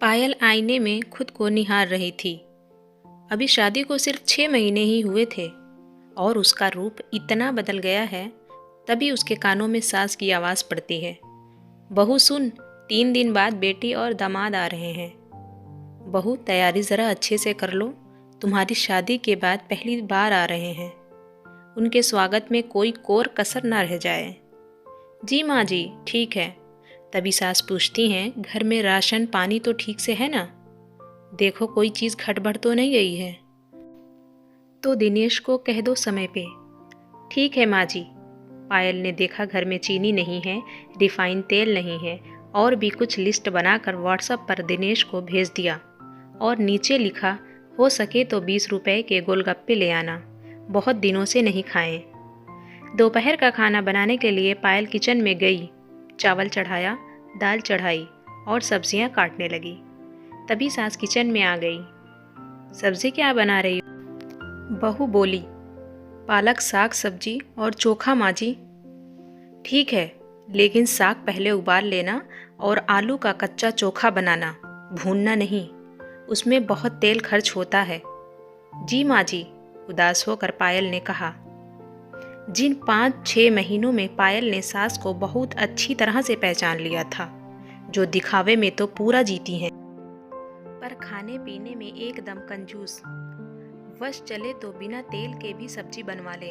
पायल आईने में खुद को निहार रही थी। अभी शादी को सिर्फ 6 महीने ही हुए थे और उसका रूप इतना बदल गया है। तभी उसके कानों में सास की आवाज़ पड़ती है, बहू सुन, 3 दिन बाद बेटी और दामाद आ रहे हैं। बहू तैयारी ज़रा अच्छे से कर लो, तुम्हारी शादी के बाद पहली बार आ रहे हैं। उनके स्वागत में कोई कोर कसर ना रह जाए। जी माँ जी, ठीक है। तभी सास पूछती हैं, घर में राशन पानी तो ठीक से है ना? देखो कोई चीज़ खटबड़ तो नहीं गई है? तो दिनेश को कह दो समय पे। ठीक है माँ जी। पायल ने देखा घर में चीनी नहीं है, रिफाइन तेल नहीं है और भी कुछ लिस्ट बनाकर व्हाट्सएप पर दिनेश को भेज दिया और नीचे लिखा, हो सके तो 20 रुपए के गोलगप्पे ले आना, बहुत दिनों से नहीं खाए। दोपहर का खाना बनाने के लिए पायल किचन में गई, चावल चढ़ाया, दाल चढ़ाई और सब्जियां काटने लगी। तभी सास किचन में आ गई। सब्जी क्या बना रही हो? बहू बोली, पालक साग सब्जी और चोखा माँ जी। ठीक है, लेकिन साग पहले उबाल लेना और आलू का कच्चा चोखा बनाना, भूनना नहीं, उसमें बहुत तेल खर्च होता है। जी माँ जी, उदास होकर पायल ने कहा। जिन 5-6 महीनों में पायल ने सास को बहुत अच्छी तरह से पहचान लिया था, जो दिखावे में तो पूरा जीती हैं, पर खाने पीने में एकदम कंजूस। वश चले तो बिना तेल के भी सब्जी बनवा ले।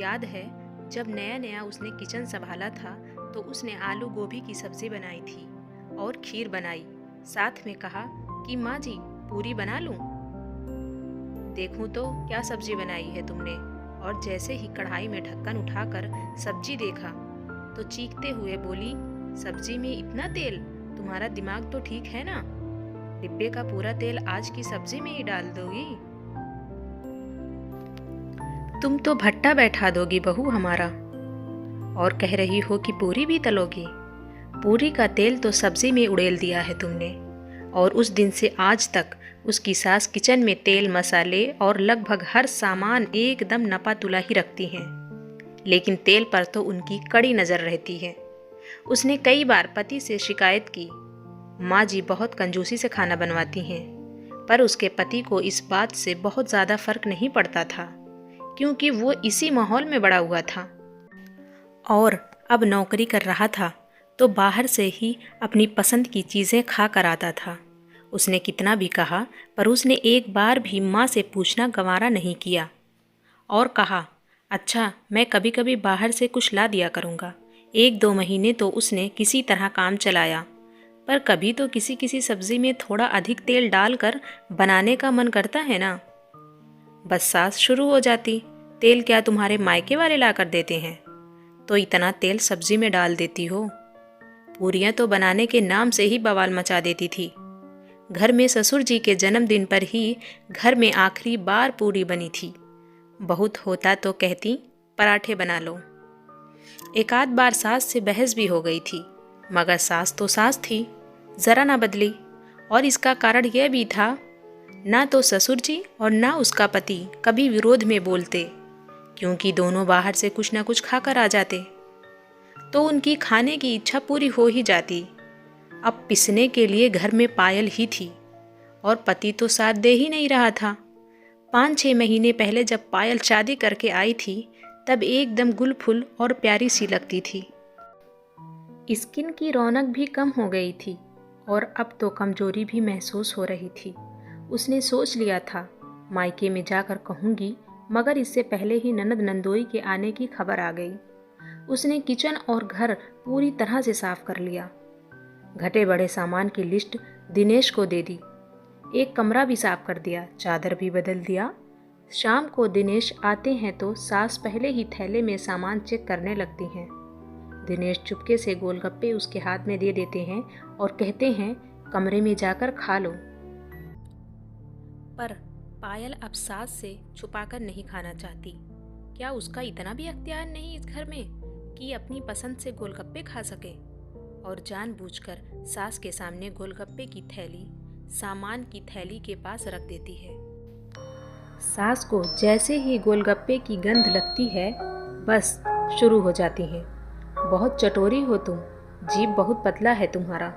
याद है जब नया नया उसने किचन संभाला था तो उसने आलू गोभी की सब्जी बनाई थी और खीर बनाई, साथ में कहा कि माँ जी पूरी बना लूं? देखूं तो क्या सब्जी बनाई है तुमने। और जैसे ही कढ़ाई में ढक्कन उठाकर सब्जी देखा तो चीखते हुए बोली, सब्जी में इतना तेल, तुम्हारा दिमाग तो ठीक है ना? डिब्बे का पूरा तेल आज की सब्जी में ही डाल दोगी? तुम तो भट्टा बैठा दोगी बहू हमारा, और कह रही हो कि पूरी भी तलोगी। पूरी का तेल तो सब्जी में उड़ेल दिया है तुमने। और उस दिन से आज तक उसकी सास किचन में तेल मसाले और लगभग हर सामान एकदम नपातुला ही रखती हैं, लेकिन तेल पर तो उनकी कड़ी नज़र रहती है। उसने कई बार पति से शिकायत की, माँ जी बहुत कंजूसी से खाना बनवाती हैं, पर उसके पति को इस बात से बहुत ज़्यादा फर्क नहीं पड़ता था, क्योंकि वो इसी माहौल में बड़ा हुआ था और अब नौकरी कर रहा था तो बाहर से ही अपनी पसंद की चीज़ें खा कर आता था। उसने कितना भी कहा पर उसने एक बार भी माँ से पूछना गवारा नहीं किया और कहा, अच्छा मैं कभी कभी बाहर से कुछ ला दिया करूँगा। 1-2 महीने तो उसने किसी तरह काम चलाया, पर कभी तो किसी किसी सब्ज़ी में थोड़ा अधिक तेल डालकर बनाने का मन करता है ना। बस सास शुरू हो जाती, तेल क्या तुम्हारे मायके वाले ला कर देते हैं? तो इतना तेल सब्ज़ी में डाल देती हो। पूरियाँ तो बनाने के नाम से ही बवाल मचा देती थी। घर में ससुर जी के जन्मदिन पर ही घर में आखिरी बार पूरी बनी थी। बहुत होता तो कहती पराठे बना लो। एक आध बार सास से बहस भी हो गई थी, मगर सास तो सास थी, ज़रा ना बदली। और इसका कारण यह भी था, ना तो ससुर जी और ना उसका पति कभी विरोध में बोलते, क्योंकि दोनों बाहर से कुछ ना कुछ खाकर आ जाते, तो उनकी खाने की इच्छा पूरी हो ही जाती। अब पिसने के लिए घर में पायल ही थी और पति तो साथ दे ही नहीं रहा था। 5-6 महीने पहले जब पायल शादी करके आई थी तब एकदम गुलफुल और प्यारी सी लगती थी। स्किन की रौनक भी कम हो गई थी और अब तो कमजोरी भी महसूस हो रही थी। उसने सोच लिया था मायके में जाकर कहूँगी, मगर इससे पहले ही ननद नंदोई के आने की खबर आ गई। उसने किचन और घर पूरी तरह से साफ कर लिया। घटे बड़े सामान की लिस्ट दिनेश को दे दी। एक कमरा भी साफ कर दिया, चादर भी बदल दिया। शाम को दिनेश आते हैं तो सास पहले ही थैले में सामान चेक करने लगती हैं। दिनेश चुपके से गोलगप्पे उसके हाथ में दे देते हैं और कहते हैं, कमरे में जाकर खा लो। पर पायल अब सास से छुपाकर नहीं खाना चाहती। क्या उसका इतना भी अख्तियार नहीं इस घर में कि अपनी पसंद से गोलगप्पे खा सके? और जानबूझकर सास के सामने गोलगप्पे की थैली सामान की थैली के पास रख देती है। सास को जैसे ही गोलगप्पे की गंध लगती है, बस शुरू हो जाती है, बहुत चटोरी हो तुम, जीभ बहुत पतला है तुम्हारा।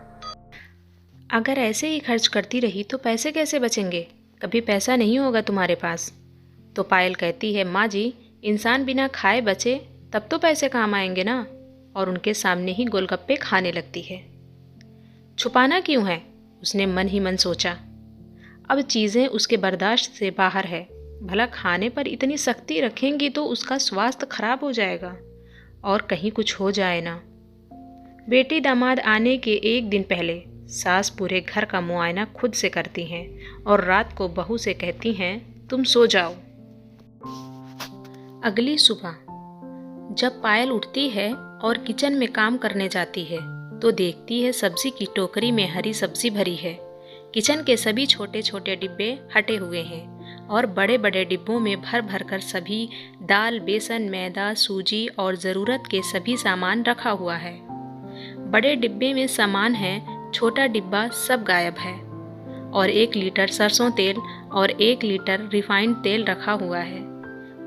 अगर ऐसे ही खर्च करती रही तो पैसे कैसे बचेंगे? कभी पैसा नहीं होगा तुम्हारे पास। तो पायल कहती है, माँ जी, इंसान बिना खाए बचे तब तो पैसे काम आएंगे ना। और उनके सामने ही गोलगप्पे खाने लगती है। छुपाना क्यों है? उसने मन ही मन सोचा। अब चीज़ें उसके बर्दाश्त से बाहर है। भला खाने पर इतनी सख्ती रखेंगी तो उसका स्वास्थ्य खराब हो जाएगा और कहीं कुछ हो जाए ना। बेटी दामाद आने के एक दिन पहले सास पूरे घर का मुआयना खुद से करती हैं और रात को बहू से कहती हैं, तुम सो जाओ। अगली सुबह जब पायल उठती है और किचन में काम करने जाती है तो देखती है सब्जी की टोकरी में हरी सब्जी भरी है। किचन के सभी छोटे छोटे डिब्बे हटे हुए हैं और बड़े बड़े डिब्बों में भर भर कर सभी दाल, बेसन, मैदा, सूजी और ज़रूरत के सभी सामान रखा हुआ है। बड़े डिब्बे में सामान है, छोटा डिब्बा सब गायब है। और 1 लीटर सरसों तेल और 1 लीटर रिफाइंड तेल रखा हुआ है।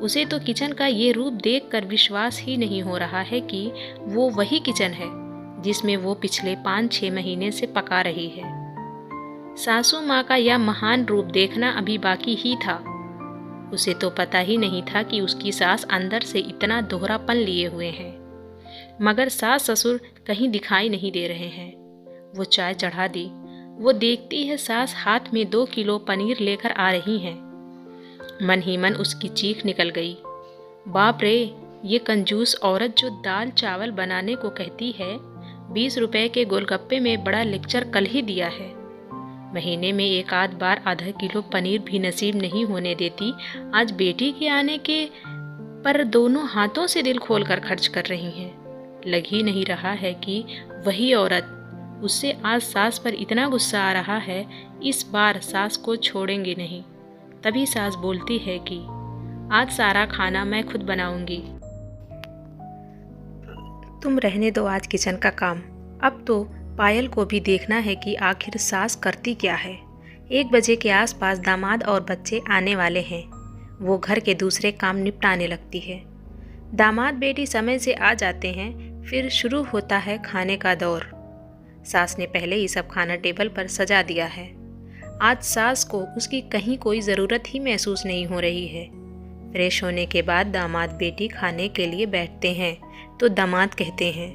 उसे तो किचन का ये रूप देखकर विश्वास ही नहीं हो रहा है कि वो वही किचन है जिसमें वो पिछले 5-6 महीने से पका रही है। सासू माँ का यह महान रूप देखना अभी बाकी ही था। उसे तो पता ही नहीं था कि उसकी सास अंदर से इतना दोहरापन लिए हुए हैं। मगर सास ससुर कहीं दिखाई नहीं दे रहे हैं। वो चाय चढ़ा दी। वो देखती है सास हाथ में 2 किलो पनीर लेकर आ रही हैं। मन ही मन उसकी चीख निकल गई। बाप रे, ये कंजूस औरत जो दाल चावल बनाने को कहती है, 20 रुपए के गोलगप्पे में बड़ा लेक्चर कल ही दिया है। महीने में 1 आध बार आधा किलो पनीर भी नसीब नहीं होने देती, आज बेटी के आने के पर दोनों हाथों से दिल खोल कर खर्च कर रही हैं। लग ही नहीं रहा है कि वही औरत। उससे आज सास पर इतना गुस्सा आ रहा है, इस बार सास को छोड़ेंगे नहीं। तभी सास बोलती है कि आज सारा खाना मैं खुद बनाऊंगी। तुम रहने दो आज किचन का काम। अब तो पायल को भी देखना है कि आखिर सास करती क्या है। 1 बजे के आसपास दामाद और बच्चे आने वाले हैं। वो घर के दूसरे काम निपटाने लगती है। दामाद बेटी समय से आ जाते हैं, फिर शुरू होता है खाने का दौर। सास ने पहले ही सब खाना टेबल पर सजा दिया है। आज सास को उसकी कहीं कोई ज़रूरत ही महसूस नहीं हो रही है। फ्रेश होने के बाद दामाद बेटी खाने के लिए बैठते हैं तो दामाद कहते हैं,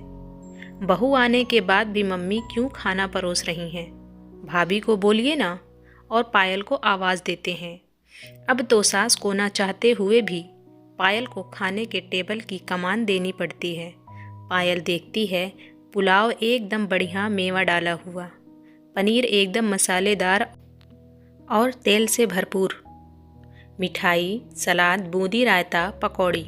बहू आने के बाद भी मम्मी क्यों खाना परोस रही हैं? भाभी को बोलिए ना। और पायल को आवाज़ देते हैं। अब तो सास को ना चाहते हुए भी पायल को खाने के टेबल की कमान देनी पड़ती है। पायल देखती है, पुलाव एकदम बढ़िया मेवा डाला हुआ, पनीर एकदम मसालेदार और तेल से भरपूर, मिठाई, सलाद, बूंदी रायता, पकौड़ी।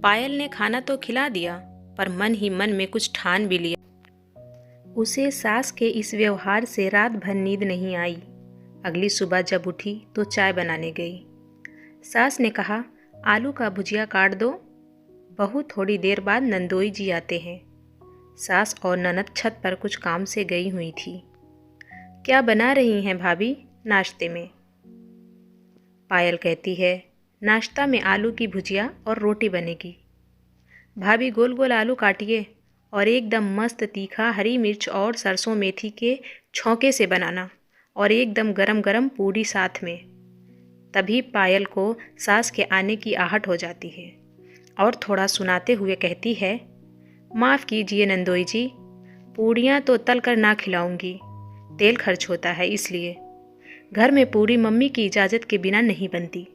पायल ने खाना तो खिला दिया पर मन ही मन में कुछ ठान भी लिया। उसे सास के इस व्यवहार से रात भर नींद नहीं आई। अगली सुबह जब उठी तो चाय बनाने गई। सास ने कहा, आलू का भुजिया काट दो। बहू थोड़ी देर बाद नंदोई जी आते हैं। सास और ननद छत पर कुछ काम से गई हुई थी। क्या बना रही हैं भाभी नाश्ते में? पायल कहती है, नाश्ता में आलू की भुजिया और रोटी बनेगी। भाभी गोल गोल आलू काटिए और एकदम मस्त तीखा हरी मिर्च और सरसों मेथी के छौंके से बनाना और एकदम गरम गरम पूड़ी साथ में। तभी पायल को सास के आने की आहट हो जाती है और थोड़ा सुनाते हुए कहती है, माफ़ कीजिए नंदोई जी, पूड़ियाँ तो तल कर ना खिलाऊंगी, तेल खर्च होता है इसलिए। घर में पूरी मम्मी की इजाज़त के बिना नहीं बनती।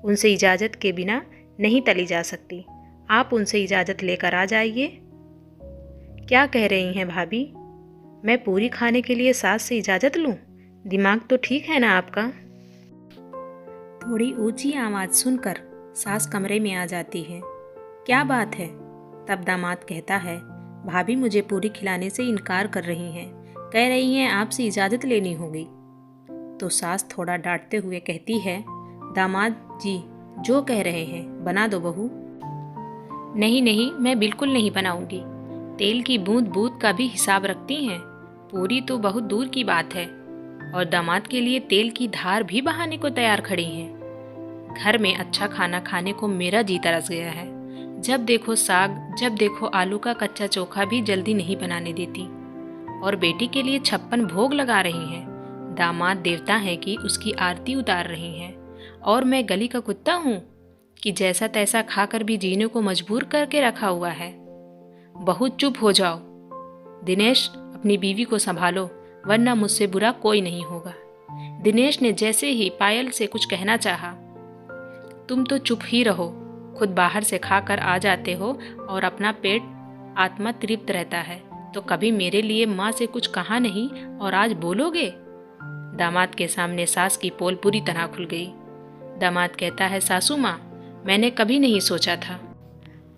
उनसे इजाज़त के बिना नहीं तली जा सकती। आप उनसे इजाज़त लेकर आ जाइए। क्या कह रही हैं भाभी? मैं पूरी खाने के लिए सास से इजाज़त लूँ? दिमाग तो ठीक है ना आपका? थोड़ी ऊंची आवाज़ सुनकर सास कमरे में आ जाती है। क्या बात है? तब दामाद कहता है, भाभी मुझे पूरी खिलाने से इनकार कर रही हैं, कह रही हैं आपसे इजाज़त लेनी होगी। तो सास थोड़ा डांटते हुए कहती है, दामाद जी जो कह रहे हैं बना दो बहू। नहीं नहीं, मैं बिल्कुल नहीं बनाऊंगी। तेल की बूंद बूंद का भी हिसाब रखती हैं। पूरी तो बहुत दूर की बात है और दामाद के लिए तेल की धार भी बहाने को तैयार खड़ी हैं। घर में अच्छा खाना खाने को मेरा जी तरस गया है। जब देखो साग, जब देखो आलू का कच्चा चोखा भी जल्दी नहीं बनाने देती। और बेटी के लिए 56 भोग लगा रही हैं। दामाद देवता हैं कि उसकी आरती उतार रही हैं, और मैं गली का कुत्ता हूँ कि जैसा तैसा खाकर भी जीने को मजबूर करके रखा हुआ है। बहू चुप हो जाओ। दिनेश, अपनी बीवी को संभालो, वरना मुझसे बुरा कोई नहीं होगा। दिनेश ने जैसे ही पायल से कुछ कहना चाहा, तुम तो चुप ही रहो, खुद बाहर से खाकर आ जाते हो और अपना पेट आत्मा तृप्त रहता है, तो कभी मेरे लिए माँ से कुछ कहा नहीं और आज बोलोगे। दामाद के सामने सास की पोल पूरी तरह खुल गई। दामाद कहता है, सासू माँ, मैंने कभी नहीं सोचा था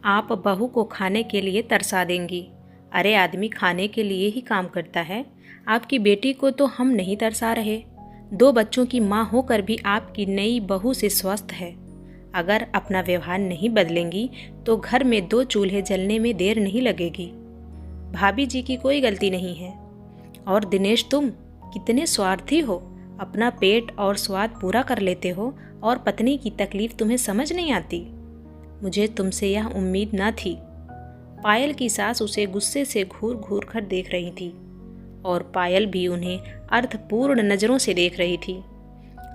आप बहू को खाने के लिए तरसा देंगी। अरे आदमी खाने के लिए ही काम करता है। आपकी बेटी को तो हम नहीं तरसा रहे। 2 बच्चों की माँ होकर भी आपकी नई बहू से स्वस्थ है। अगर अपना व्यवहार नहीं बदलेंगी तो घर में 2 चूल्हे जलने में देर नहीं लगेगी। भाभी जी की कोई गलती नहीं है। और दिनेश, तुम कितने स्वार्थी हो, अपना पेट और स्वाद पूरा कर लेते हो और पत्नी की तकलीफ तुम्हें समझ नहीं आती। मुझे तुमसे यह उम्मीद न थी। पायल की सास उसे गुस्से से घूर घूर कर देख रही थी और पायल भी उन्हें अर्थपूर्ण नज़रों से देख रही थी।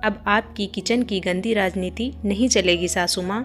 अब आपकी किचन की गंदी राजनीति नहीं चलेगी सासू माँ।